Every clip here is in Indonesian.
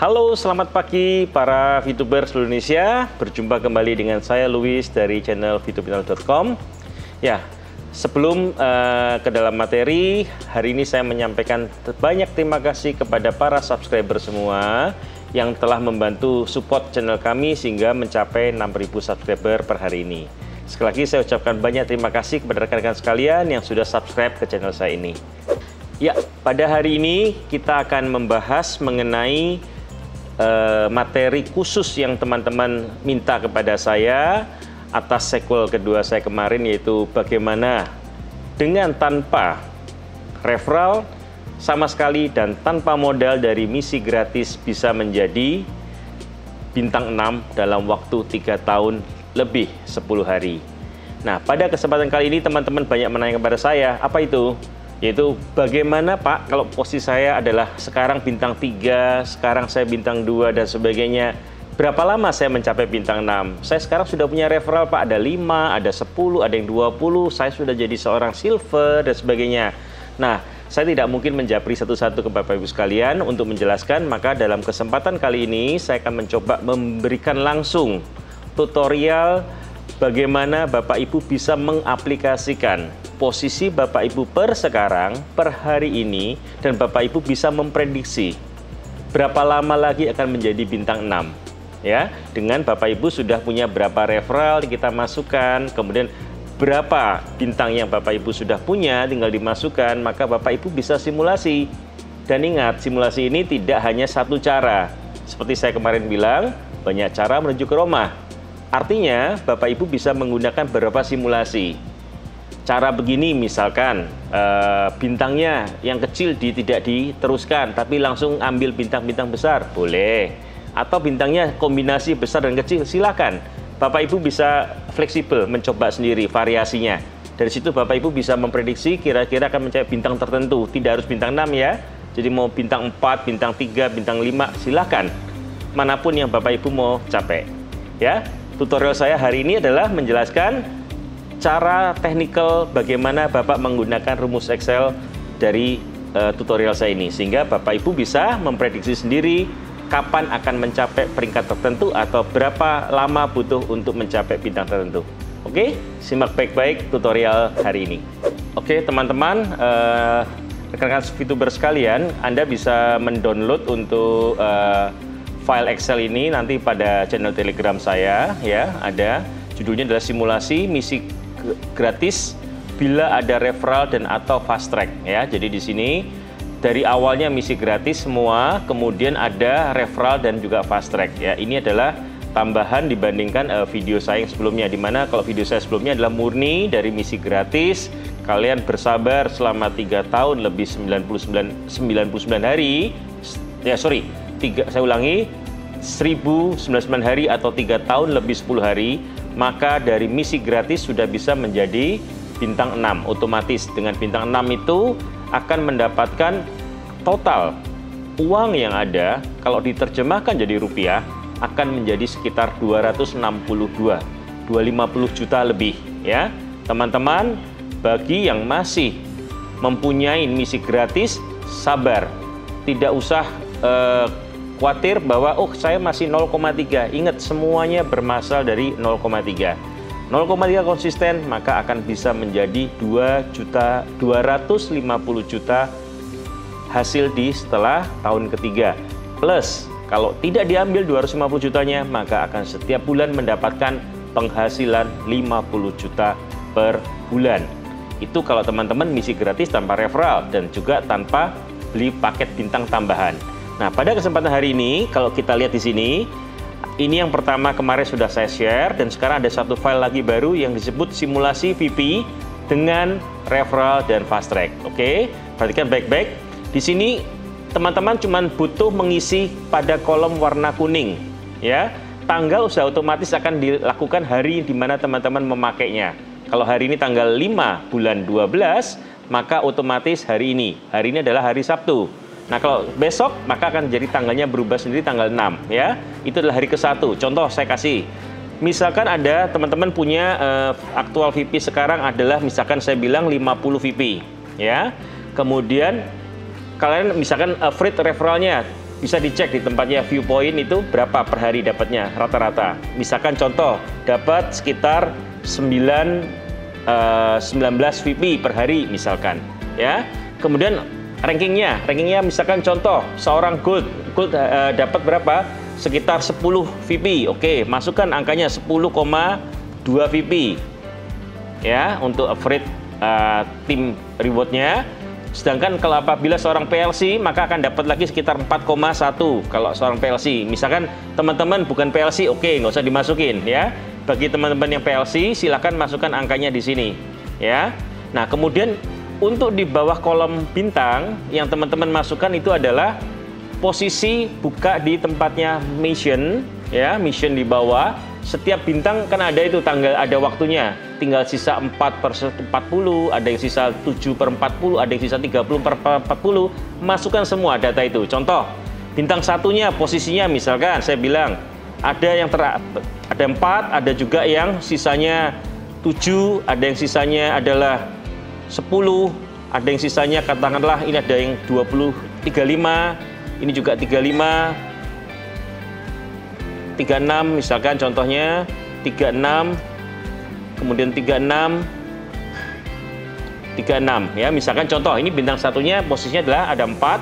Halo, selamat pagi para VTuber seluruh Indonesia. Berjumpa kembali dengan saya Luis dari channel vtuberchannel.com. Ya, sebelum ke dalam materi, hari ini saya menyampaikan banyak terima kasih kepada para subscriber semua yang telah membantu support channel kami sehingga mencapai 6.000 subscriber per hari ini. Sekali lagi saya ucapkan banyak terima kasih kepada rekan-rekan sekalian yang sudah subscribe ke channel saya ini. Ya, pada hari ini kita akan membahas mengenai materi khusus yang teman-teman minta kepada saya atas sequel kedua saya kemarin, yaitu bagaimana dengan tanpa referral sama sekali dan tanpa modal dari misi gratis bisa menjadi bintang 6 dalam waktu 3 tahun lebih 10 hari. Nah, pada kesempatan kali ini teman-teman banyak menanya kepada saya, apa itu? Yaitu bagaimana Pak kalau posisi saya adalah sekarang bintang 3, sekarang saya bintang 2 dan sebagainya. Berapa lama saya mencapai bintang 6? Saya sekarang sudah punya referral Pak, ada 5, ada 10, ada yang 20, saya sudah jadi seorang silver dan sebagainya. Nah, saya tidak mungkin menjapri satu-satu ke Bapak Ibu sekalian untuk menjelaskan, maka dalam kesempatan kali ini saya akan mencoba memberikan langsung tutorial bagaimana Bapak Ibu bisa mengaplikasikan posisi Bapak Ibu per sekarang, per hari ini, dan Bapak Ibu bisa memprediksi berapa lama lagi akan menjadi bintang 6. Ya, dengan Bapak Ibu sudah punya berapa referral kita masukkan, kemudian berapa bintang yang Bapak Ibu sudah punya tinggal dimasukkan, maka Bapak Ibu bisa simulasi. Dan ingat, simulasi ini tidak hanya satu cara. Seperti saya kemarin bilang, banyak cara menuju ke Roma. Artinya, Bapak Ibu bisa menggunakan beberapa simulasi. Cara begini misalkan, bintangnya yang kecil tidak diteruskan, tapi langsung ambil bintang-bintang besar, boleh. Atau bintangnya kombinasi besar dan kecil, silakan. Bapak Ibu bisa fleksibel, mencoba sendiri variasinya. Dari situ Bapak Ibu bisa memprediksi kira-kira akan mencapai bintang tertentu, tidak harus bintang 6 ya. Jadi mau bintang 4, bintang 3, bintang 5, silakan. Manapun yang Bapak Ibu mau capai. Ya, tutorial saya hari ini adalah menjelaskan cara teknikal bagaimana Bapak menggunakan rumus Excel dari tutorial saya ini, sehingga Bapak Ibu bisa memprediksi sendiri kapan akan mencapai peringkat tertentu atau berapa lama butuh untuk mencapai bintang tertentu. Oke, simak baik-baik tutorial hari ini. Oke teman-teman, rekan-rekan VTuber sekalian, Anda bisa mendownload untuk file Excel ini nanti pada channel Telegram saya, ya, ada judulnya adalah simulasi misi gratis bila ada referral dan atau fast track, ya. Jadi di sini dari awalnya misi gratis semua, kemudian ada referral dan juga fast track, ya. Ini adalah tambahan dibandingkan video saya yang sebelumnya, dimana kalau video saya sebelumnya adalah murni dari misi gratis, kalian bersabar selama 3 tahun lebih 99 hari, ya sorry, saya ulangi, 1099 hari atau 3 tahun lebih 10 hari, maka dari misi gratis sudah bisa menjadi bintang 6 otomatis. Dengan bintang 6 itu akan mendapatkan total uang yang ada kalau diterjemahkan jadi rupiah akan menjadi sekitar 250 juta lebih, ya. Teman-teman, bagi yang masih mempunyai misi gratis, sabar. Tidak usah khawatir bahwa saya masih 0,3. Ingat, semuanya berasal dari 0,3. 0,3 konsisten, maka akan bisa menjadi 250 juta hasil di setelah tahun ketiga. Plus, kalau tidak diambil 250 jutanya, maka akan setiap bulan mendapatkan penghasilan 50 juta per bulan. Itu kalau teman-teman misi gratis tanpa referral dan juga tanpa beli paket bintang tambahan. Nah, pada kesempatan hari ini, kalau kita lihat di sini, ini yang pertama kemarin sudah saya share, dan sekarang ada satu file lagi baru yang disebut simulasi VP dengan referral dan fast track. Oke, perhatikan baik-baik. Di sini teman-teman cuma butuh mengisi pada kolom warna kuning, ya. Tanggal sudah otomatis akan dilakukan hari di mana teman-teman memakainya. Kalau hari ini tanggal 5 bulan 12, maka otomatis hari ini. Hari ini adalah hari Sabtu. Nah, kalau besok maka akan jadi tanggalnya berubah sendiri tanggal 6, ya. Itu adalah hari ke-1. Contoh saya kasih. Misalkan ada teman-teman punya aktual VP sekarang adalah misalkan saya bilang 50 VP, ya. Kemudian kalian misalkan average referralnya bisa dicek di tempatnya viewpoint itu berapa per hari dapatnya rata-rata. Misalkan contoh dapat sekitar 19 VP per hari misalkan ya. Kemudian rankingnya misalkan contoh seorang gold dapat berapa? Sekitar 10 VP. Oke, masukkan angkanya 10,2 VP ya untuk average tim rewardnya. Sedangkan kalau apabila seorang PLC maka akan dapat lagi sekitar 4,1 kalau seorang PLC. Misalkan teman-teman bukan PLC, oke, nggak usah dimasukin ya. Bagi teman-teman yang PLC silakan masukkan angkanya di sini ya. Nah kemudian untuk di bawah kolom bintang yang teman-teman masukkan itu adalah posisi buka di tempatnya mission ya, mission di bawah. Setiap bintang kan ada itu tanggal, ada waktunya. Tinggal sisa 4/40, ada yang sisa 7/40, ada yang sisa 30/40. Masukkan semua data itu. Contoh, bintang satunya posisinya misalkan saya bilang ada yang ada 4, ada juga yang sisanya 7, ada yang sisanya adalah 10, ada yang sisanya katakanlah ini ada yang 20, 35, ini juga 35, 36 misalkan contohnya 36, kemudian 36 ya, misalkan contoh ini bintang satunya posisinya adalah ada 4,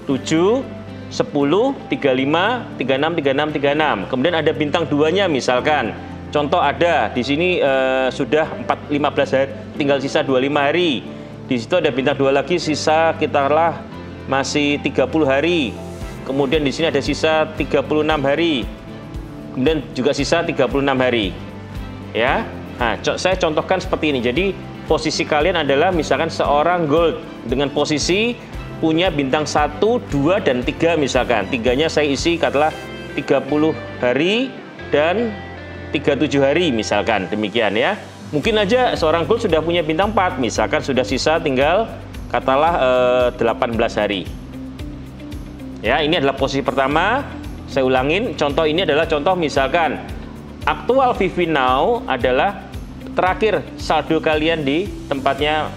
7, 10, 35, 36, 36. Kemudian ada bintang 2-nya misalkan contoh ada di sini sudah 15 hari, tinggal sisa 25 hari. Di situ ada bintang 2 lagi sisa kitalah masih 30 hari. Kemudian di sini ada sisa 36 hari. Kemudian juga sisa 36 hari ya. Nah, saya contohkan seperti ini. Jadi posisi kalian adalah misalkan seorang gold dengan posisi punya bintang 1, 2, dan 3 misalkan. 3-nya saya isi katakanlah 30 hari dan 37 hari misalkan, demikian ya. Mungkin aja seorang gold sudah punya bintang 4 misalkan sudah sisa tinggal katakanlah 18 hari ya. Ini adalah posisi pertama. Saya ulangin, contoh ini adalah contoh misalkan aktual VP now adalah terakhir saldo kalian di tempatnya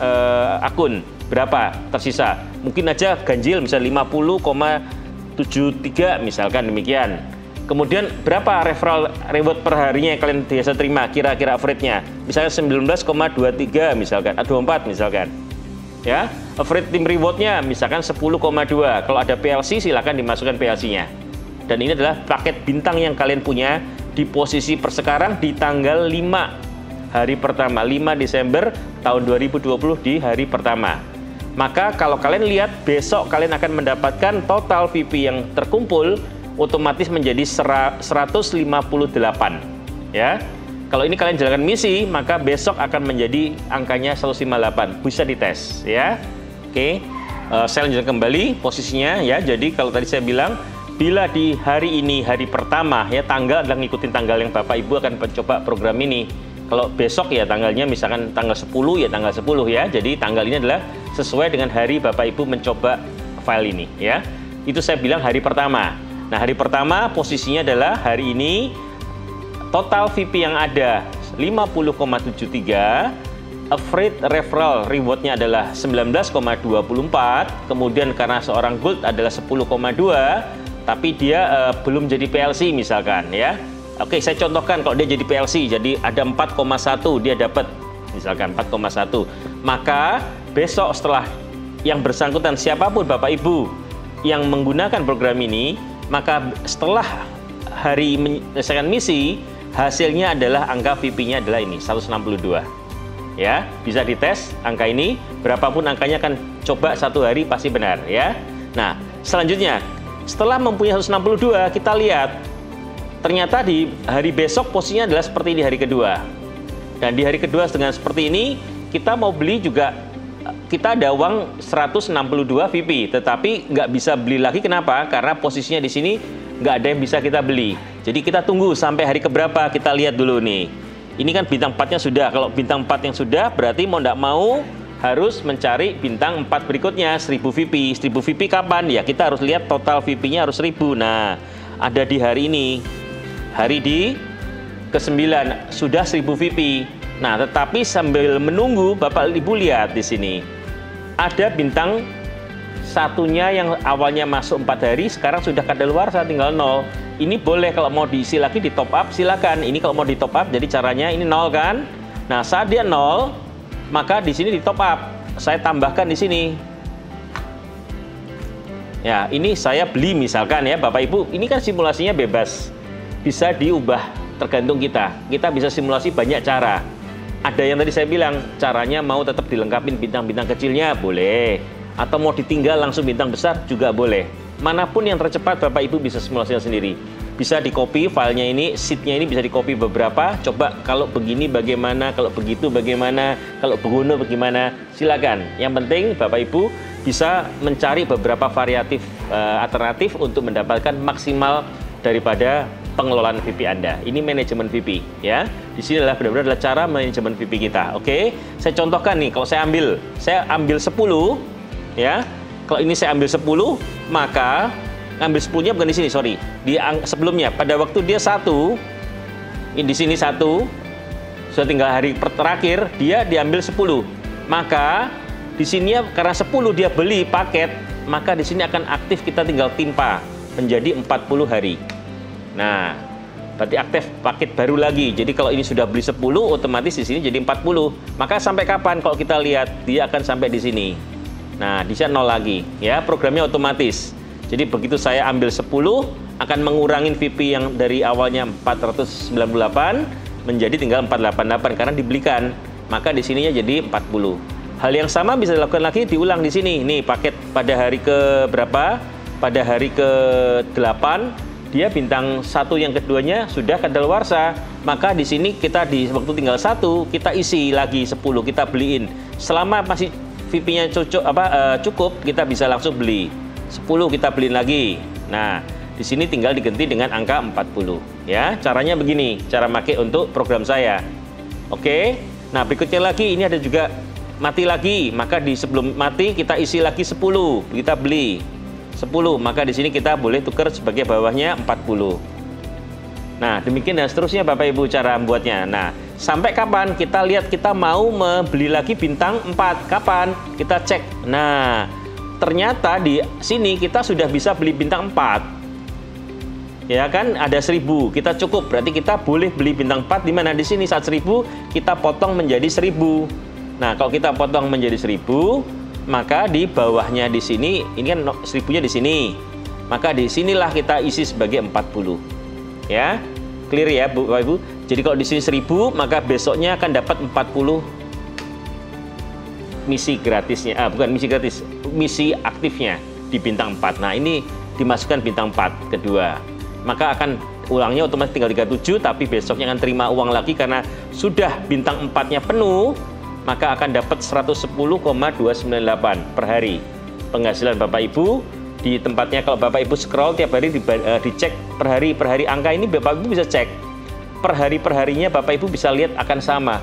akun berapa tersisa. Mungkin aja ganjil misalnya 50,73 misalkan demikian. Kemudian berapa referral reward per harinya yang kalian biasa terima kira-kira average-nya. Misalnya 19,23 misalkan, 24 misalkan. Ya, average tim reward-nya misalkan 10,2. Kalau ada PLC silakan dimasukkan PLC-nya. Dan ini adalah paket bintang yang kalian punya di posisi persekarang di tanggal 5 hari pertama, 5 Desember tahun 2020 di hari pertama. Maka kalau kalian lihat besok kalian akan mendapatkan total VP yang terkumpul otomatis menjadi 158 ya. Kalau ini kalian jalankan misi maka besok akan menjadi angkanya 158, bisa dites ya. Oke, saya lanjutkan kembali posisinya ya. Jadi kalau tadi saya bilang bila di hari ini, hari pertama ya, tanggal adalah ngikutin tanggal yang Bapak Ibu akan mencoba program ini. Kalau besok ya tanggalnya misalkan tanggal 10 ya tanggal 10 ya. Jadi tanggal ini adalah sesuai dengan hari Bapak Ibu mencoba file ini ya. Itu saya bilang hari pertama. Nah, hari pertama posisinya adalah hari ini total VP yang ada 50,73, average referral rewardnya adalah 19,24, kemudian karena seorang gold adalah 10,2, tapi dia belum jadi PLC misalkan ya. Oke, saya contohkan kalau dia jadi PLC, jadi ada 4,1 dia dapat misalkan 4,1. Maka besok setelah yang bersangkutan siapapun Bapak Ibu yang menggunakan program ini, maka setelah hari menyelesaikan misi, hasilnya adalah angka VP-nya adalah ini 162. Ya, bisa dites angka ini, berapapun angkanya akan coba satu hari pasti benar ya. Nah, selanjutnya setelah mempunyai 162, kita lihat ternyata di hari besok posisinya adalah seperti di hari kedua. Dan di hari kedua dengan seperti ini, kita mau beli juga, kita ada uang 162 VP, tetapi nggak bisa beli lagi. Kenapa? Karena posisinya di sini nggak ada yang bisa kita beli. Jadi kita tunggu sampai hari keberapa, kita lihat dulu nih. Ini kan bintang 4-nya sudah. Kalau bintang 4 yang sudah, berarti mau nggak mau harus mencari bintang 4 berikutnya, 1000 VP. 1000 VP kapan? Ya kita harus lihat total VP-nya harus 1000. Nah, ada di hari ini. Hari di ke-9 sudah 1000 VP. Nah, tetapi sambil menunggu Bapak Ibu lihat di sini. Ada bintang satunya yang awalnya masuk 4 hari, sekarang sudah kadaluarsa tinggal 0. Ini boleh kalau mau diisi lagi di top up, silakan. Ini kalau mau di top up, jadi caranya ini 0 kan? Nah, saat dia 0, maka di sini di top up. Saya tambahkan di sini. Ya, ini saya beli misalkan ya, Bapak Ibu. Ini kan simulasinya bebas. Bisa diubah tergantung kita. Kita bisa simulasi banyak cara. Ada yang tadi saya bilang, caranya mau tetap dilengkapin bintang-bintang kecilnya, boleh. Atau mau ditinggal langsung bintang besar, juga boleh. Manapun yang tercepat, Bapak Ibu bisa simulasinya sendiri. Bisa di-copy filenya ini, sheet-nya ini bisa di-copy beberapa. Coba kalau begini bagaimana, kalau begitu bagaimana, kalau begono bagaimana, silakan. Yang penting Bapak Ibu bisa mencari beberapa variatif alternatif untuk mendapatkan maksimal daripada pengelolaan VP Anda. Ini manajemen VP ya. Di sini adalah benar-benar adalah cara manajemen VP kita. Oke, saya contohkan nih, kalau saya ambil 10 ya. Kalau ini saya ambil 10, maka ambil 10-nya bukan di sini, sorry. Sebelumnya pada waktu dia 1, di sini 1, sudah tinggal hari terakhir, dia diambil 10. Maka di sini karena 10 dia beli paket, maka di sini akan aktif, kita tinggal timpa menjadi 40 hari. Nah, berarti aktif paket baru lagi. Jadi kalau ini sudah beli 10, otomatis di sini jadi 40. Maka sampai kapan kalau kita lihat, dia akan sampai di sini. Nah, di sini 0 lagi. Ya, programnya otomatis. Jadi begitu saya ambil 10, akan mengurangin VP yang dari awalnya 498 menjadi tinggal 488 karena dibelikan. Maka di sininya jadi 40. Hal yang sama bisa dilakukan lagi, diulang di sini. Nih, paket pada hari ke berapa? Pada hari ke-8 dia bintang 1 yang keduanya sudah kadaluarsa. Maka di sini kita di waktu tinggal 1, kita isi lagi 10, kita beliin. Selama masih VP-nya cukup, kita bisa langsung beli. 10 kita beliin lagi. Nah, di sini tinggal diganti dengan angka 40 ya. Caranya begini, cara pakai untuk program saya. Oke. Nah, berikutnya lagi ini ada juga mati lagi. Maka di sebelum mati kita isi lagi 10, kita beli 10, maka di sini kita boleh tukar sebagai bawahnya 40. Nah, demikian dan seterusnya Bapak Ibu cara membuatnya. Nah, sampai kapan kita lihat kita mau membeli lagi bintang 4? Kapan? Kita cek. Nah, ternyata di sini kita sudah bisa beli bintang 4. Ya kan, ada 1000, kita cukup. Berarti kita boleh beli bintang 4 di mana? Di sini saat 1000 kita potong menjadi 1000. Nah, kalau kita potong menjadi 1000, maka di bawahnya di sini, ini kan 1000-nya di sini. Maka di sinilah kita isi sebagai 40. Ya. Clear ya, Bapak Ibu? Jadi kalau di sini 1000, maka besoknya akan dapat 40 misi gratisnya. Bukan misi gratis, misi aktifnya di bintang 4. Nah, ini dimasukkan bintang 4 kedua. Maka akan ulangnya otomatis tinggal 37, tapi besoknya akan terima uang lagi karena sudah bintang 4-nya penuh. Maka akan dapat 110,298 per hari penghasilan Bapak Ibu di tempatnya. Kalau Bapak Ibu scroll tiap hari dicek per hari angka ini, Bapak Ibu bisa cek per harinya. Bapak Ibu bisa lihat akan sama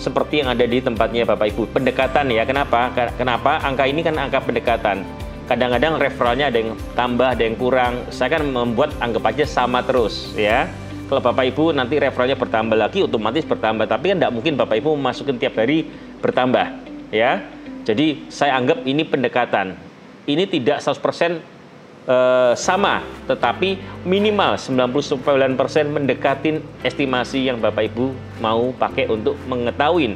seperti yang ada di tempatnya Bapak Ibu. Pendekatan ya, kenapa angka ini kan angka pendekatan. Kadang-kadang referralnya ada yang tambah, ada yang kurang. Saya kan membuat anggap aja sama terus ya. Kalau Bapak Ibu nanti referralnya bertambah lagi, otomatis bertambah. Tapi kan tidak mungkin Bapak Ibu masukin tiap hari bertambah, ya. Jadi saya anggap ini pendekatan. Ini tidak 100% sama, tetapi minimal 99% mendekatin estimasi yang Bapak Ibu mau pakai untuk mengetahui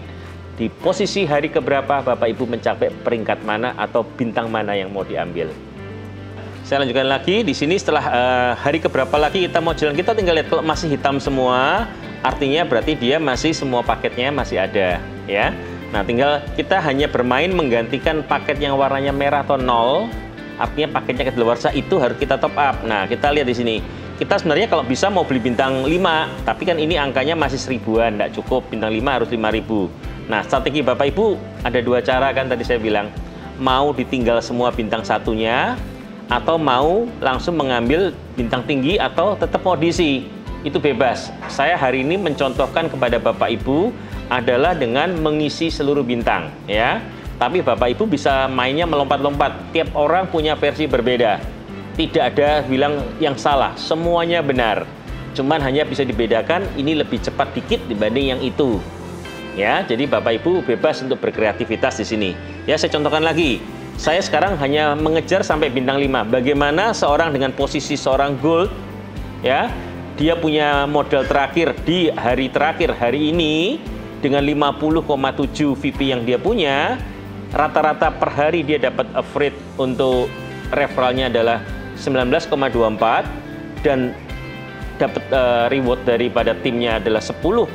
di posisi hari keberapa Bapak Ibu mencapai peringkat mana atau bintang mana yang mau diambil. Saya lanjutkan lagi di sini setelah hari keberapa lagi kita mau jalan, kita tinggal lihat kalau masih hitam semua, artinya berarti dia masih semua paketnya masih ada ya. Nah, tinggal kita hanya bermain menggantikan paket yang warnanya merah atau 0, artinya paketnya kadaluarsa itu harus kita top up. Nah, kita lihat di sini. Kita sebenarnya kalau bisa mau beli bintang 5, tapi kan ini angkanya masih 1000-an, tidak cukup. Bintang 5 harus 5000. Nah, strategi Bapak Ibu ada 2 cara kan tadi saya bilang. Mau ditinggal semua bintang satunya, atau mau langsung mengambil bintang tinggi, atau tetap mau diisi, itu bebas. Saya hari ini mencontohkan kepada Bapak Ibu adalah dengan mengisi seluruh bintang ya. Tapi Bapak Ibu bisa mainnya melompat-lompat. Tiap orang punya versi berbeda. Tidak ada bilang yang salah, semuanya benar. Cuman hanya bisa dibedakan ini lebih cepat dikit dibanding yang itu. Ya, jadi Bapak Ibu bebas untuk berkreativitas di sini. Ya, saya contohkan lagi. saya sekarang hanya mengejar sampai bintang 5. Bagaimana seorang dengan posisi seorang gold, ya, dia punya modal terakhir di hari terakhir hari ini dengan 50,7 VP yang dia punya, rata-rata per hari dia dapat average untuk referralnya adalah 19,24 dan dapat reward daripada timnya adalah 10,2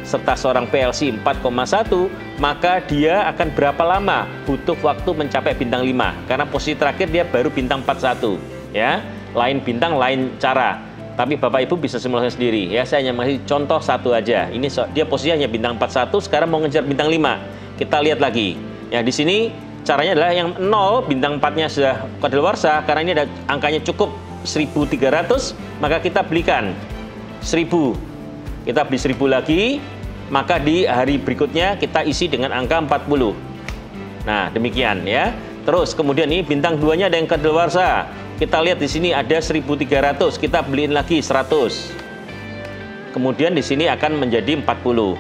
serta seorang PLC 4,1, maka dia akan berapa lama butuh waktu mencapai bintang 5 karena posisi terakhir dia baru bintang 41, ya. Lain bintang, lain cara. Tapi Bapak Ibu bisa simulasi sendiri, ya. Saya hanya masih contoh satu aja. Ini dia posisinya bintang 41, sekarang mau ngejar bintang 5. Kita lihat lagi. Ya, di sini caranya adalah yang 0 bintang 4-nya sudah kadaluarsa karena ini ada angkanya cukup 1.300, maka kita belikan 1.000. Kita beli 1.000 lagi, maka di hari berikutnya kita isi dengan angka 40. Nah, demikian ya. Terus kemudian ini bintang 2-nya ada yang kadaluarsa. Kita lihat di sini ada 1.300, kita beliin lagi 100. Kemudian di sini akan menjadi 40.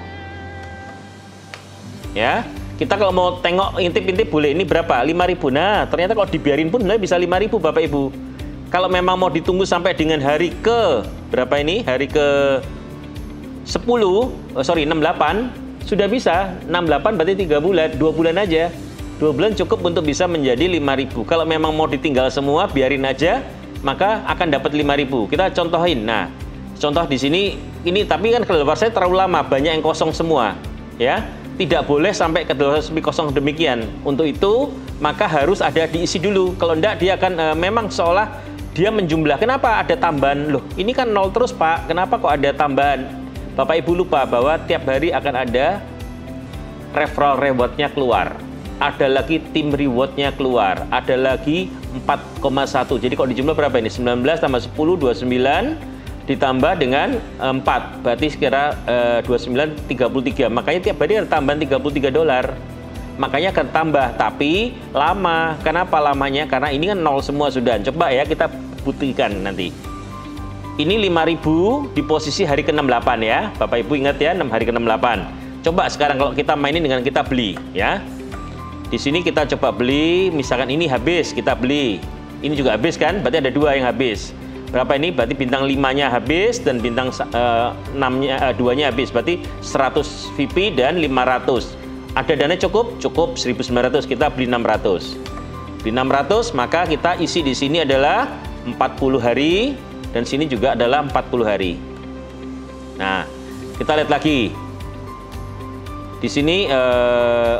Ya. Kita kalau mau tengok intip-intip boleh ini berapa? 5.000. Nah, ternyata kalau dibiarin pun bisa 5.000 Bapak Ibu. Kalau memang mau ditunggu sampai dengan hari ke berapa ini? Hari ke 68 sudah bisa. 68 berarti 3 bulan, 2 bulan aja. 2 bulan cukup untuk bisa menjadi 5.000. Kalau memang mau ditinggal semua, biarin aja, maka akan dapat 5.000. Kita contohin. Nah, contoh di sini ini tapi kan kadaluarsa terlalu lama, banyak yang kosong semua, ya. Tidak boleh sampai kadaluarsa kosong demikian. Untuk itu, maka harus ada diisi dulu. Kalau enggak dia akan memang seolah dia menjumlah. Kenapa ada tambahan? Loh, ini kan 0 terus, Pak. Kenapa kok ada tambahan? Bapak Ibu lupa bahwa tiap hari akan ada referral reward-nya keluar. Ada lagi tim reward-nya keluar. Ada lagi 4,1. Jadi kalau dijumlah berapa ini? 19 tambah 10, 29 ditambah dengan 4. Berarti sekira 29, 33. Makanya tiap hari ada tambahan $33. Makanya akan tambah, tapi lama. Kenapa lamanya? Karena ini kan 0 semua sudah. Coba ya kita buktikan nanti. Ini 5.000 di posisi hari ke-68 ya. Bapak Ibu ingat ya, 6 hari ke-68. Coba sekarang kalau kita mainin dengan kita beli ya. Di sini kita coba beli, misalkan ini habis, kita beli. Ini juga habis kan? Berarti ada 2 yang habis. Berapa ini? Berarti bintang 5-nya habis dan bintang 2-nya habis. Berarti 100 VP dan 500. Ada dana cukup? Cukup 1.900, kita beli 600. Beli 600, maka kita isi di sini adalah 40 hari dan sini juga adalah 40 hari. Nah, kita lihat lagi. Di sini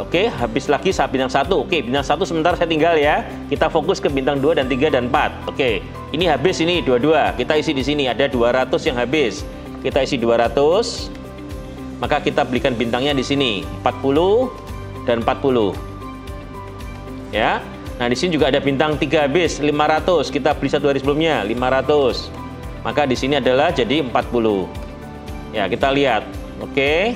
oke, habis lagi bintang 1. Oke, bintang 1 sebentar saya tinggal ya. Kita fokus ke bintang 2 dan 3 dan 4. Oke, ini habis ini 22. Kita isi di sini ada 200 yang habis. Kita isi 200. Maka kita belikan bintangnya di sini 40 dan 40. Ya. Nah, di sini juga ada bintang 3 habis 500. Kita beli 1 hari sebelumnya 500. Maka di sini adalah jadi 40. Ya, kita lihat. Oke.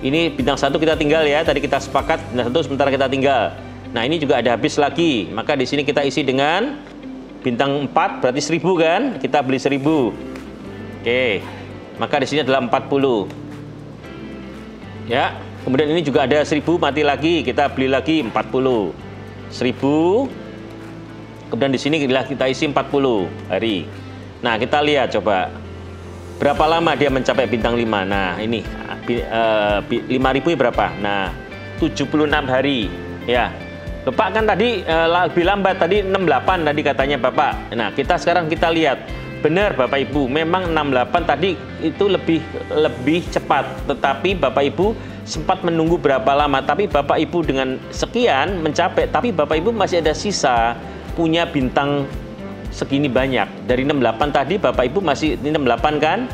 Ini bintang 1 kita tinggal ya. Tadi kita sepakat bintang 1 sementara kita tinggal. Nah, ini juga ada habis lagi. Maka di sini kita isi dengan bintang 4 berarti 1.000 kan? Kita beli 1.000. Oke. Maka di sini adalah 40. Ya, kemudian ini juga ada 1.000 mati lagi, kita beli lagi 40. 1.000. Kemudian di sini kita isi 40 hari. Nah, kita lihat coba. Berapa lama dia mencapai bintang 5? Nah, ini 5.000 berapa? Nah, 76 hari. Ya. Bapak kan tadi lebih lambat, tadi 68 tadi katanya Bapak. Nah, sekarang kita lihat. Benar Bapak Ibu, memang 68 tadi itu lebih cepat. Tetapi Bapak Ibu sempat menunggu berapa lama. Tapi Bapak Ibu dengan sekian mencapai, tapi Bapak Ibu masih ada sisa punya bintang segini banyak. Dari 68 tadi Bapak Ibu masih 68 kan?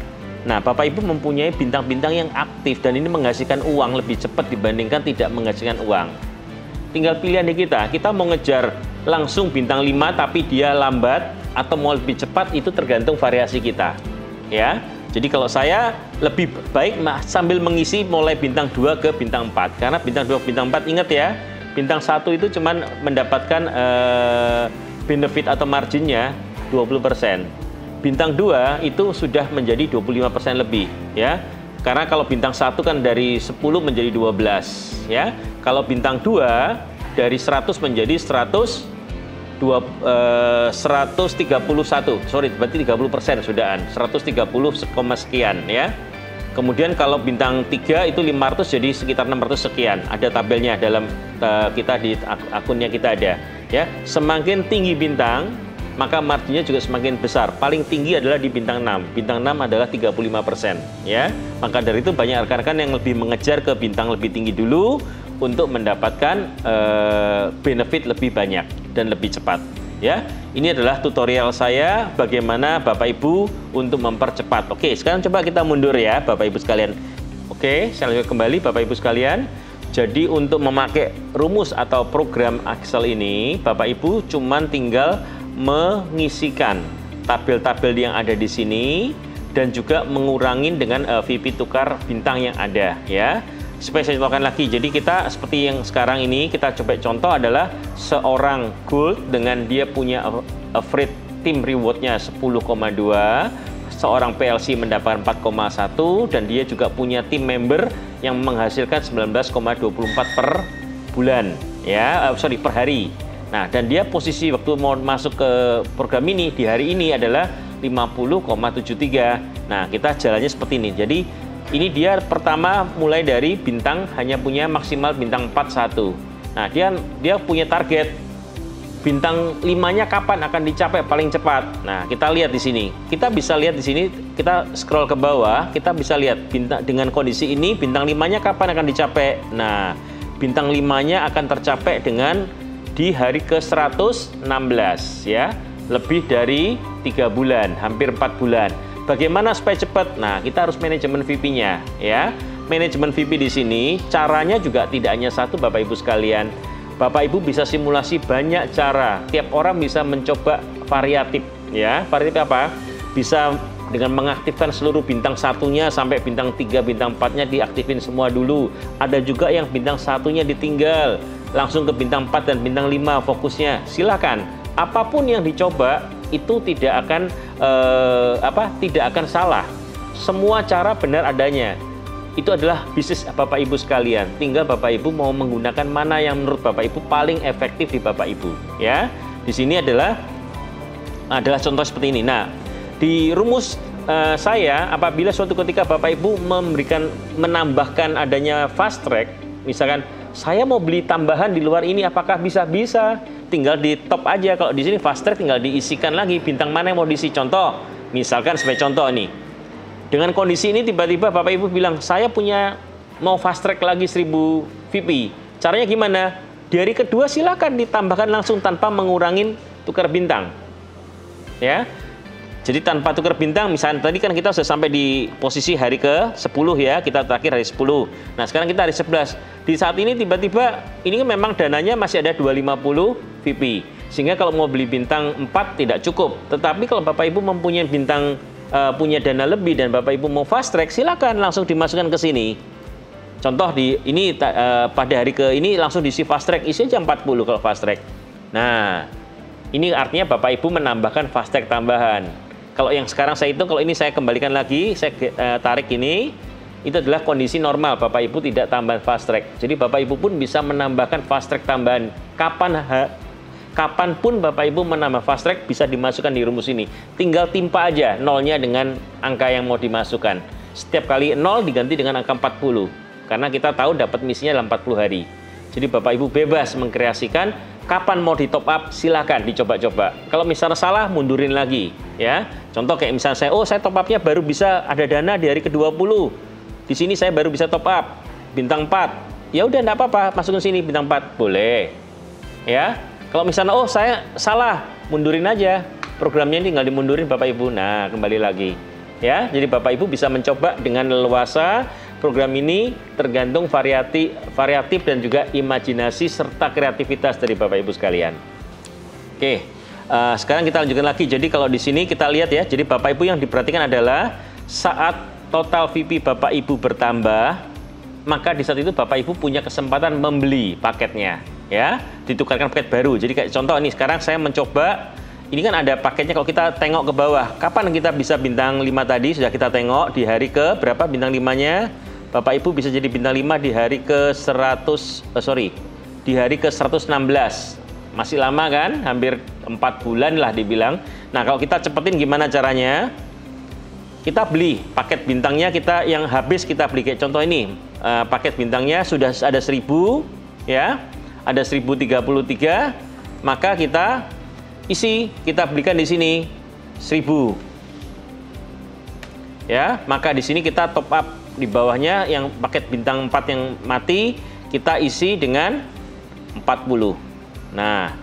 Nah, Bapak Ibu mempunyai bintang-bintang yang aktif dan ini menghasilkan uang lebih cepat dibandingkan tidak menghasilkan uang. Tinggal pilihan di kita mau ngejar langsung bintang 5 tapi dia lambat atau mau lebih cepat, itu tergantung variasi kita ya. Jadi kalau saya lebih baik sambil mengisi mulai bintang 2 ke bintang 4 karena bintang 2 bintang 4 ingat ya, bintang 1 itu cuman mendapatkan benefit atau marginnya 20%. Bintang 2 itu sudah menjadi 25% lebih ya. Karena kalau bintang 1 kan dari 10 menjadi 12 ya. Kalau bintang 2 dari 100 menjadi 131, sorry, berarti 30% sudahan, 130, sekian ya. Kemudian kalau bintang 3 itu 500 jadi sekitar 600 sekian. Ada tabelnya dalam kita di akunnya kita ada ya. Semakin tinggi bintang, maka marginnya juga semakin besar. Paling tinggi adalah di bintang 6. Bintang 6 adalah 35% ya. Maka dari itu banyak rekan-rekan yang lebih mengejar ke bintang lebih tinggi dulu untuk mendapatkan benefit lebih banyak dan lebih cepat ya. Ini adalah tutorial saya bagaimana Bapak Ibu untuk mempercepat. Oke, sekarang coba kita mundur ya Bapak Ibu sekalian. Oke, saya lanjutkan kembali Bapak Ibu sekalian. Jadi untuk memakai rumus atau program Excel ini, Bapak Ibu cuman tinggal mengisikan tabel-tabel yang ada di sini dan juga mengurangi dengan VP tukar bintang yang ada ya. Supaya saya contohkan lagi, jadi kita seperti yang sekarang ini kita coba contoh adalah seorang gold dengan dia punya average team rewardnya 10,2, seorang PLC mendapatkan 4,1 dan dia juga punya tim member yang menghasilkan 19,24 per bulan ya, per hari. Nah, dan dia posisi waktu mau masuk ke program ini di hari ini adalah 50,73. Nah, kita jalannya seperti ini. Jadi ini dia pertama mulai dari bintang hanya punya maksimal bintang 41. Nah, dia punya target bintang 5-nya kapan akan dicapai paling cepat. Nah, kita lihat di sini. Kita bisa lihat di sini, kita scroll ke bawah, kita bisa lihat bintang dengan kondisi ini bintang 5-nya kapan akan dicapai. Nah, bintang 5-nya akan tercapai dengan di hari ke-116 ya. Lebih dari 3 bulan, hampir 4 bulan. Bagaimana supaya cepat? Nah, kita harus manajemen VP-nya ya. Manajemen VP di sini caranya juga tidak hanya satu Bapak Ibu sekalian. Bapak Ibu bisa simulasi banyak cara. Tiap orang bisa mencoba variatif ya. Variatif apa? Bisa dengan mengaktifkan seluruh bintang 1-nya sampai bintang 3, bintang 4-nya diaktifin semua dulu. Ada juga yang bintang 1-nya ditinggal, langsung ke bintang 4 dan bintang 5 fokusnya. Silakan. Apapun yang dicoba itu tidak akan tidak akan salah. Semua cara benar adanya. Itu adalah bisnis Bapak Ibu sekalian. Tinggal Bapak Ibu mau menggunakan mana yang menurut Bapak Ibu paling efektif di Bapak Ibu. Ya, di sini adalah contoh seperti ini. Nah, di rumus saya apabila suatu ketika Bapak Ibu menambahkan adanya fast track, misalkan saya mau beli tambahan di luar ini, apakah bisa? Bisa. Tinggal di top aja. Kalau di sini fast track tinggal diisikan lagi bintang mana yang mau diisi. Contoh, misalkan sebagai contoh nih. Dengan kondisi ini tiba-tiba Bapak Ibu bilang, saya punya mau fast track lagi 1000 VP. Caranya gimana? Di hari kedua silakan ditambahkan langsung tanpa mengurangi tukar bintang. Ya. Jadi tanpa tukar bintang, misalnya tadi kan kita sudah sampai di posisi hari ke-10 ya, kita terakhir hari 10. Nah, sekarang kita hari 11. Di saat ini tiba-tiba, ini memang dananya masih ada 250 VP. Sehingga kalau mau beli bintang 4 tidak cukup. Tetapi kalau Bapak Ibu mempunyai bintang, punya dana lebih dan Bapak Ibu mau fast track, silakan langsung dimasukkan ke sini. Contoh ini pada hari ini langsung diisi fast track, isi aja 40 kalau fast track. Nah, ini artinya Bapak Ibu menambahkan fast track tambahan. Kalau yang sekarang saya hitung, kalau ini saya kembalikan lagi, saya tarik ini, itu adalah kondisi normal. Bapak Ibu tidak tambah fast track. Jadi Bapak Ibu pun bisa menambahkan fast track tambahan. Kapanpun Bapak Ibu menambah fast track bisa dimasukkan di rumus ini. Tinggal timpa aja nolnya dengan angka yang mau dimasukkan. Setiap kali 0 diganti dengan angka 40. Karena kita tahu dapat misinya dalam 40 hari. Jadi Bapak Ibu bebas mengkreasikan kapan mau di top up, silakan dicoba-coba. Kalau misalnya salah, mundurin lagi ya. Contoh kayak misalnya saya top upnya baru bisa ada dana di hari ke-20. Di sini saya baru bisa top up bintang 4. Ya udah enggak apa-apa, masukin sini bintang 4. Boleh. Ya. Kalau misalnya saya salah, mundurin aja. Programnya ini tinggal dimundurin Bapak Ibu. Nah, kembali lagi. Ya, jadi Bapak Ibu bisa mencoba dengan leluasa. Program ini tergantung variatif dan juga imajinasi serta kreativitas dari Bapak Ibu sekalian. Oke, sekarang kita lanjutkan lagi. Jadi kalau di sini kita lihat ya, jadi Bapak Ibu yang diperhatikan adalah saat total VP Bapak Ibu bertambah, maka di saat itu Bapak Ibu punya kesempatan membeli paketnya, ya, ditukarkan paket baru. Jadi kayak contoh ini sekarang saya mencoba. Ini kan ada paketnya, kalau kita tengok ke bawah, kapan kita bisa bintang 5 tadi, sudah kita tengok di hari ke berapa bintang 5-nya. Bapak Ibu bisa jadi bintang 5 di hari ke di hari ke-116. Masih lama kan? Hampir 4 bulan lah dibilang. Nah, kalau kita cepetin gimana caranya? Kita beli paket bintangnya, kita yang habis kita beli. Kayak contoh ini, paket bintangnya sudah ada 1000, ya. Ada 1033, maka kita isi, kita belikan di sini 1000. Ya, maka di sini kita top up di bawahnya yang paket bintang 4 yang mati, kita isi dengan 40. Nah,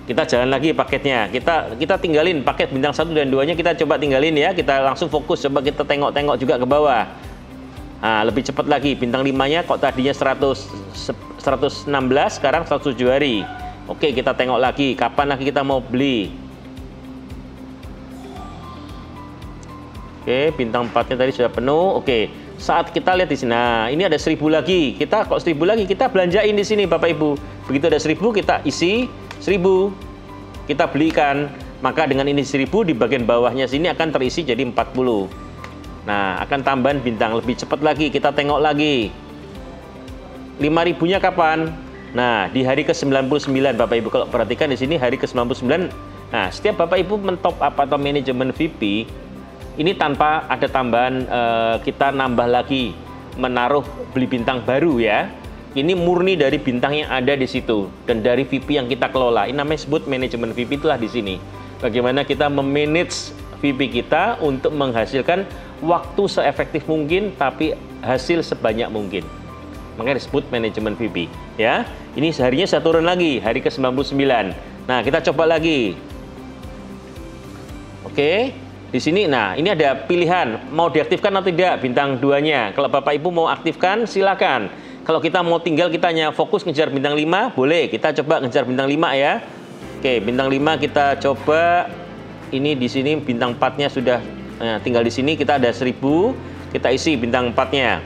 kita jalan lagi paketnya. Kita tinggalin paket bintang 1 dan 2-nya, kita coba tinggalin ya. Kita langsung fokus, coba kita tengok-tengok juga ke bawah. Nah, lebih cepat lagi. Bintang 5-nya kok tadinya 116, sekarang 107 hari. Oke, kita tengok lagi. Kapan lagi kita mau beli? Oke, bintang 4-nya tadi sudah penuh. Oke, saat kita lihat di sini, nah ini ada 1000 lagi. Kita kok 1000 lagi, kita belanjain di sini Bapak Ibu. Begitu ada 1000, kita isi 1000. Kita belikan. Maka dengan ini 1000 di bagian bawahnya sini akan terisi jadi 40. Nah, akan tambahan bintang lebih cepat lagi. Kita tengok lagi. 5.000-nya kapan? Nah, di hari ke-99 Bapak Ibu. Kalau perhatikan di sini hari ke-99. Nah, setiap Bapak Ibu mentop up atau manajemen VIP, ini tanpa ada tambahan kita nambah lagi menaruh beli bintang baru ya. Ini murni dari bintang yang ada di situ dan dari VIP yang kita kelola. Ini namanya sebut manajemen VIP, itulah di sini. Bagaimana kita memanage VIP kita untuk menghasilkan waktu seefektif mungkin tapi hasil sebanyak mungkin. Makanya disebut manajemen VIP ya. Ini seharinya saya turun lagi hari ke-99. Nah, kita coba lagi. Oke. Di sini, nah ini ada pilihan mau diaktifkan atau tidak bintang 2-nya. Kalau Bapak Ibu mau aktifkan, silakan. Kalau kita mau tinggal, kita hanya fokus ngejar bintang 5, boleh. Kita coba ngejar bintang 5 ya. Oke, bintang 5 kita coba. Ini di sini bintang 4-nya sudah tinggal di sini. Kita ada 1000, kita isi bintang 4-nya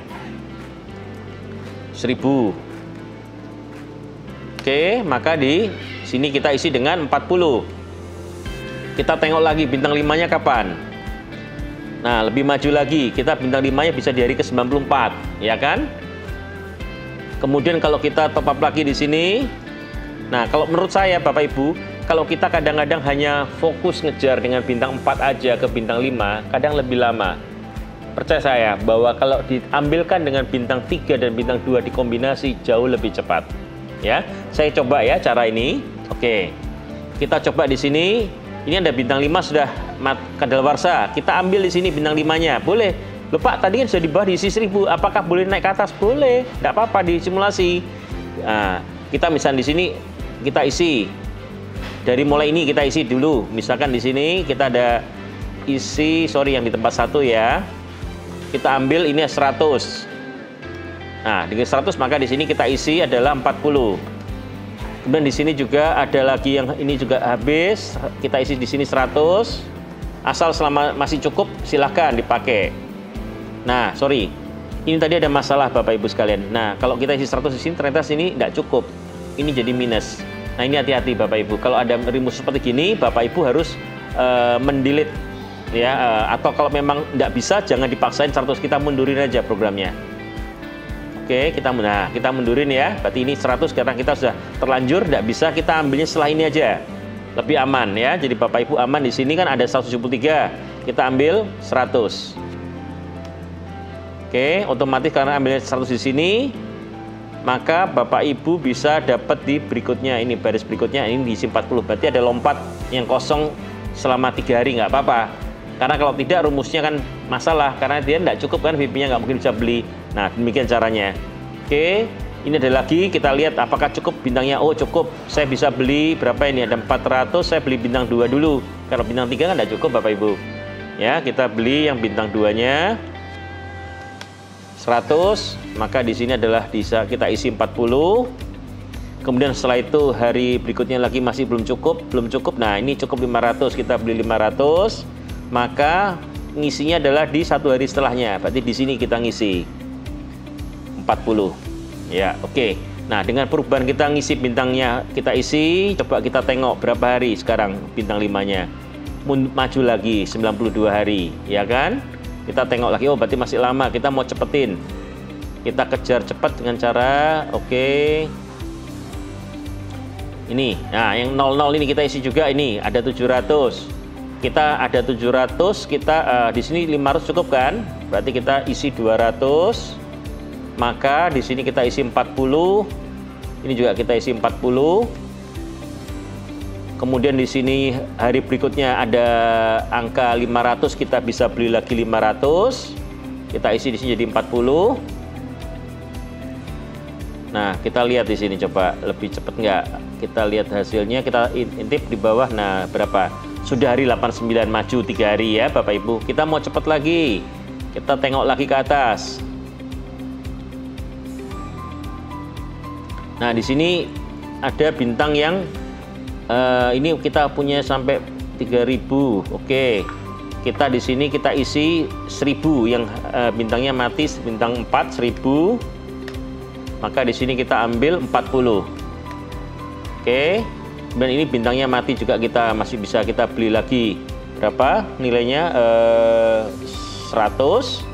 1000. Oke, maka di sini kita isi dengan 40. Kita tengok lagi bintang 5-nya kapan. Nah, lebih maju lagi. Kita bintang 5-nya bisa di hari ke-94, ya kan? Kemudian kalau kita top up lagi di sini. Nah, kalau menurut saya Bapak Ibu, kalau kita kadang-kadang hanya fokus ngejar dengan bintang 4 aja ke bintang 5, kadang lebih lama. Percaya saya bahwa kalau diambilkan dengan bintang 3 dan bintang 2 dikombinasi jauh lebih cepat. Ya, saya coba ya cara ini. Oke. Kita coba di sini. Ini ada bintang 5 sudah kadaluarsa. Kita ambil di sini bintang 5-nya. Boleh. Loh Pak, tadi kan sudah di bawah diisi 1000. Apakah boleh naik ke atas? Boleh. Tidak apa-apa di simulasi. Nah, kita misalnya di sini kita isi. Dari mulai ini kita isi dulu. Misalkan di sini kita ada isi, sorry yang di tempat 1 ya. Kita ambil ini 100. Nah, dengan 100 maka di sini kita isi adalah 40. Kemudian di sini juga ada lagi yang ini juga habis, kita isi di sini 100. Asal selama masih cukup silahkan dipakai. Nah, sorry, ini tadi ada masalah Bapak Ibu sekalian. Nah, kalau kita isi 100 di sini ternyata sini tidak cukup, ini jadi minus. Nah, ini hati-hati Bapak Ibu. Kalau ada rumus seperti gini, Bapak Ibu harus mendelete ya. Atau kalau memang tidak bisa, jangan dipaksain 100, kita mundurin aja programnya. Oke, kita mundurin ya. Berarti ini 100 karena kita sudah terlanjur, tidak bisa, kita ambilnya setelah ini aja. Lebih aman ya. Jadi Bapak Ibu aman di sini kan ada 173. Kita ambil 100. Oke, otomatis karena ambilnya 100 di sini, maka Bapak Ibu bisa dapat di berikutnya. Ini baris berikutnya ini diisi 40. Berarti ada lompat yang kosong selama 3 hari, nggak apa-apa. Karena kalau tidak rumusnya kan masalah, karena dia tidak cukup kan, VIP-nya nggak mungkin bisa beli. Nah, demikian caranya. Oke, ini ada lagi, kita lihat apakah cukup bintangnya. Oh cukup, saya bisa beli berapa ini, ada 400, saya beli bintang 2 dulu. Kalau bintang 3 kan tidak cukup Bapak Ibu. Ya, kita beli yang bintang 2-nya 100, maka di sini adalah bisa kita isi 40. Kemudian setelah itu hari berikutnya lagi masih belum cukup. Nah, ini cukup 500, kita beli 500. Maka ngisinya adalah di 1 hari setelahnya. Berarti di sini kita ngisi 40. Ya, oke. Nah, dengan perubahan kita ngisi bintangnya, kita isi, coba kita tengok berapa hari sekarang bintang 5-nya. Maju lagi 92 hari, ya kan? Kita tengok lagi, oh berarti masih lama, kita mau cepetin. Kita kejar cepat dengan cara, oke. Ini. Nah, yang 00 ini kita isi juga ini, ada 700. Kita ada 700, kita di sini 500 cukup kan? Berarti kita isi 200. Maka di sini kita isi 40. Ini juga kita isi 40. Kemudian di sini hari berikutnya ada angka 500, kita bisa beli lagi 500. Kita isi di sini jadi 40. Nah, kita lihat di sini coba lebih cepat nggak? Kita lihat hasilnya, kita intip di bawah. Nah, berapa? Sudah hari 89, maju 3 hari ya Bapak Ibu. Kita mau cepat lagi. Kita tengok lagi ke atas. Nah, di sini ada bintang yang ini kita punya sampai 3000. Oke. Kita di sini kita isi 1000 yang bintangnya mati, bintang 4 1000. Maka di sini kita ambil 40. Oke. Dan ini bintangnya mati juga, kita masih bisa kita beli lagi. Berapa nilainya? 100.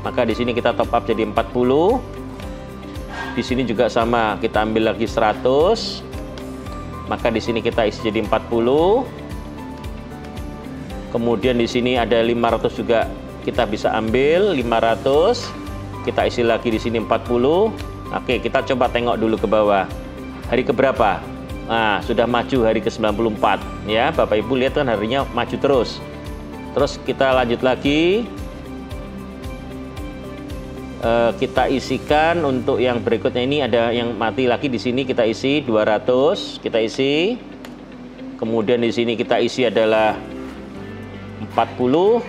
Maka di sini kita top up jadi 40. Di sini juga sama, kita ambil lagi 100. Maka di sini kita isi jadi 40. Kemudian di sini ada 500 juga, kita bisa ambil 500. Kita isi lagi di sini 40. Oke, kita coba tengok dulu ke bawah. Hari keberapa? Nah, sudah maju hari ke-94 ya. Bapak Ibu lihat kan harinya maju terus. Terus kita lanjut lagi. Kita isikan untuk yang berikutnya, ini ada yang mati lagi di sini, kita isi 200, kita isi. Kemudian di sini kita isi adalah 40.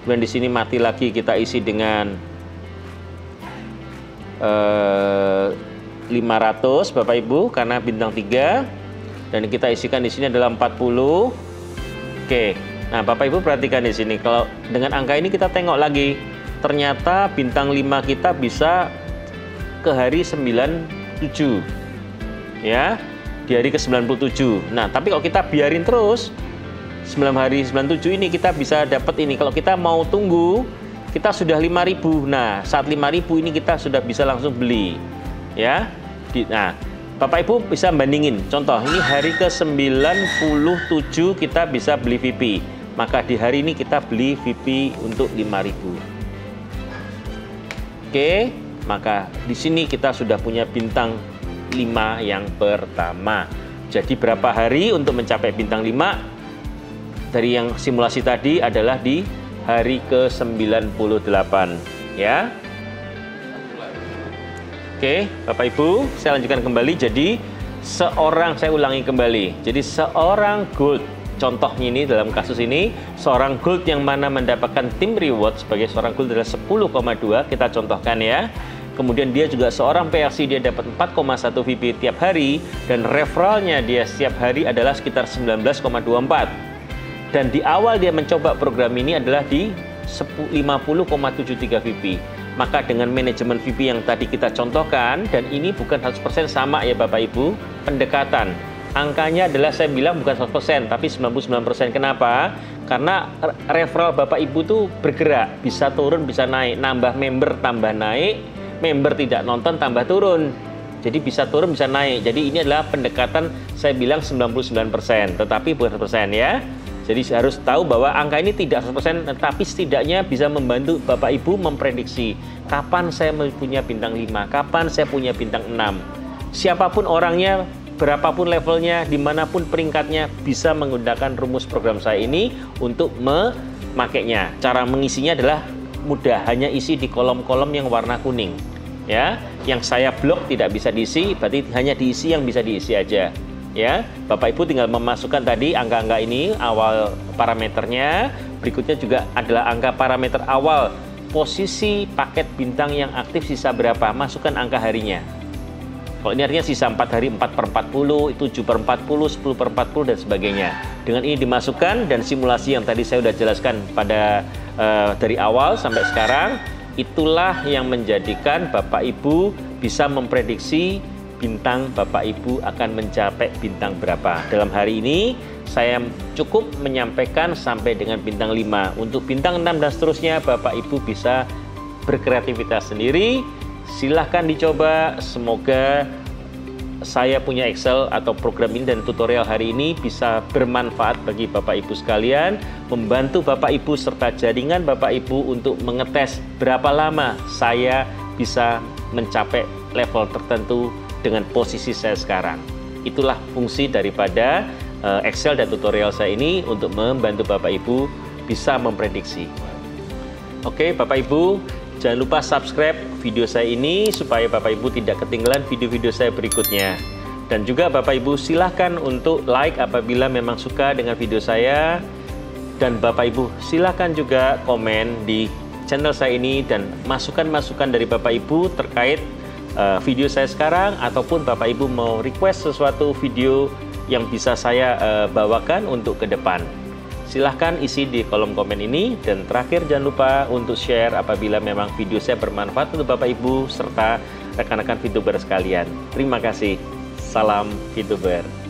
Kemudian di sini mati lagi, kita isi dengan 500 Bapak Ibu karena bintang 3, dan kita isikan di sini adalah 40. Oke. Nah, Bapak Ibu perhatikan di sini, kalau dengan angka ini kita tengok lagi, ternyata bintang 5 kita bisa ke hari 97. Ya, di hari ke-97. Nah, tapi kalau kita biarin terus 9 hari 97 ini kita bisa dapat ini. Kalau kita mau tunggu, kita sudah 5.000. Nah, saat 5.000 ini kita sudah bisa langsung beli. Ya. Nah, Bapak Ibu bisa bandingin. Contoh, ini hari ke-97 kita bisa beli VIP. Maka di hari ini kita beli VIP untuk 5.000. Oke, maka di sini kita sudah punya bintang 5 yang pertama. Jadi berapa hari untuk mencapai bintang 5? Dari yang simulasi tadi adalah di hari ke-98 ya. Oke, Bapak Ibu, saya lanjutkan kembali. Jadi saya ulangi kembali. Jadi seorang gold, contohnya ini dalam kasus ini, seorang gold yang mana mendapatkan tim reward sebagai seorang gold adalah 10,2, kita contohkan ya. Kemudian dia juga seorang PLC, dia dapat 4,1 VIP tiap hari, dan referralnya dia setiap hari adalah sekitar 19,24. Dan di awal dia mencoba program ini adalah di 50,73 VIP. Maka dengan manajemen VIP yang tadi kita contohkan, dan ini bukan 100% sama ya Bapak Ibu, pendekatan. Angkanya adalah saya bilang bukan 100%, tapi 99%. Kenapa? Karena referral Bapak Ibu tuh bergerak, bisa turun, bisa naik. Nambah member, tambah naik. Member tidak nonton, tambah turun. Jadi bisa turun, bisa naik. Jadi ini adalah pendekatan, saya bilang 99%, tetapi bukan 100% ya. Jadi harus tahu bahwa angka ini tidak 100%, tetapi setidaknya bisa membantu Bapak Ibu memprediksi kapan saya punya bintang 5, kapan saya punya bintang 6. Siapapun orangnya, berapapun levelnya, dimanapun peringkatnya, bisa menggunakan rumus program saya ini untuk memakainya. Cara mengisinya adalah mudah, hanya isi di kolom-kolom yang warna kuning. Ya, yang saya blok tidak bisa diisi, berarti hanya diisi yang bisa diisi aja. Ya, Bapak Ibu tinggal memasukkan tadi angka-angka ini awal parameternya. Berikutnya juga adalah angka parameter awal posisi paket bintang yang aktif sisa berapa, masukkan angka harinya. Kalau ini artinya sisa 4 hari, 4/40, 7/40, 10/40 dan sebagainya. Dengan ini dimasukkan, dan simulasi yang tadi saya sudah jelaskan pada dari awal sampai sekarang, itulah yang menjadikan Bapak Ibu bisa memprediksi bintang Bapak Ibu akan mencapai bintang berapa. Dalam hari ini saya cukup menyampaikan sampai dengan bintang 5. Untuk bintang 6 dan seterusnya Bapak Ibu bisa berkreativitas sendiri. Silahkan dicoba. Semoga saya punya Excel atau program ini dan tutorial hari ini bisa bermanfaat bagi Bapak Ibu sekalian, membantu Bapak Ibu serta jaringan Bapak Ibu untuk mengetes berapa lama saya bisa mencapai level tertentu dengan posisi saya sekarang. Itulah fungsi daripada Excel dan tutorial saya ini, untuk membantu Bapak Ibu bisa memprediksi. Oke, Bapak Ibu, jangan lupa subscribe video saya ini supaya Bapak Ibu tidak ketinggalan video-video saya berikutnya. Dan juga Bapak Ibu silahkan untuk like apabila memang suka dengan video saya. Dan Bapak Ibu silahkan juga komen di channel saya ini dan masukan-masukan dari Bapak Ibu terkait video saya sekarang, ataupun Bapak Ibu mau request sesuatu video yang bisa saya bawakan untuk ke depan. Silahkan isi di kolom komen ini. Dan terakhir, jangan lupa untuk share apabila memang video saya bermanfaat untuk Bapak Ibu serta rekan-rekan VTuber sekalian. Terima kasih. Salam VTuber.